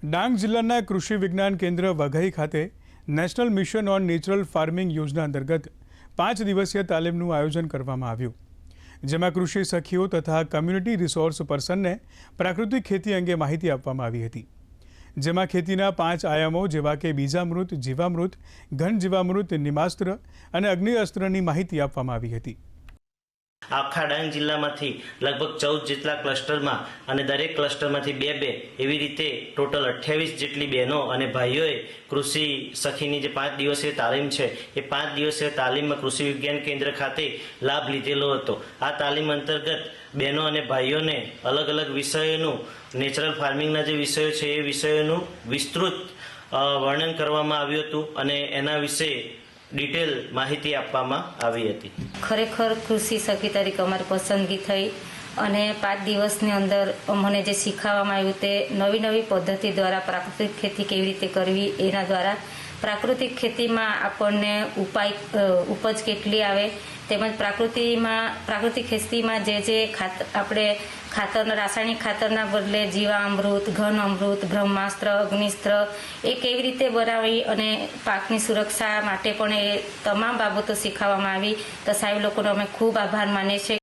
ડાંગ જિલ્લાના કૃષિ વિજ્ઞાન કેન્દ્ર વઘઈ ખાતે national mission on natural farming યોજના અંતર્ગત 5 દિવસીય તાલીમનું આયોજન કરવામાં આવ્યું, જેમાં કૃષિ સખીઓ તથા કમ્યુનિટી રિસોર્સ પર્સનને પ્રાકૃતિક ખેતી અંગે માહિતી આપવામાં આવી હતી, જેમાં ખેતીના 5 આયામો જેવા કે બીજામૃત, જીવામૃત, ઘન જીવામૃત, નિમાસ્ત્ર અને અગ્નિઅસ્ત્રની માહિતી આપવામાં આવી હતી। આખા ડાંગ જિલ્લામાંથી લગભગ 14 જેટલા ક્લસ્ટરમાં અને દરેક ક્લસ્ટરમાંથી 2-2 એવી રીતે ટોટલ 28 જેટલી બહેનો અને ભાઈઓએ કૃષિ સખીની જે 5 દિવસીય તાલીમ છે એ 5 દિવસીય તાલીમમાં કૃષિ વિજ્ઞાન કેન્દ્ર ખાતે લાભ લીધેલો હતો। આ તાલીમ અંતર્ગત બહેનો અને ભાઈઓને અલગ અલગ વિષયોનું નેચરલ ફાર્મિંગના જે વિષયો છે એ વિષયોનું વિસ્તૃત વર્ણન કરવામાં આવ્યું હતું અને એના વિશે ડિટેલ માહિતી આપવામાં આવી હતી। ખરેખર કૃષિ સખી તરીકે અમારી પસંદગી થઈ અને 5 દિવસની અંદર અમને જે શીખવવામાં આવ્યું તે નવી પદ્ધતિ દ્વારા પ્રાકૃતિક ખેતી કેવી રીતે કરવી, એના દ્વારા પ્રાકૃતિક ખેતીમાં આપણને ઉપજ કેટલી આવે, તેમજ પ્રાકૃતિક ખેતીમાં જે આપણે રાસાયણિક ખાતરના બદલે જીવામૃત, ઘન અમૃત, બ્રહ્માસ્ત્ર, અગ્નિસ્ત્ર એ કેવી રીતે બનાવી અને પાકની સુરક્ષા માટે પણ એ તમામ બાબતો શીખવવામાં આવી। તો સાહેબ લોકોનો અમે ખૂબ આભાર માનીએ છીએ।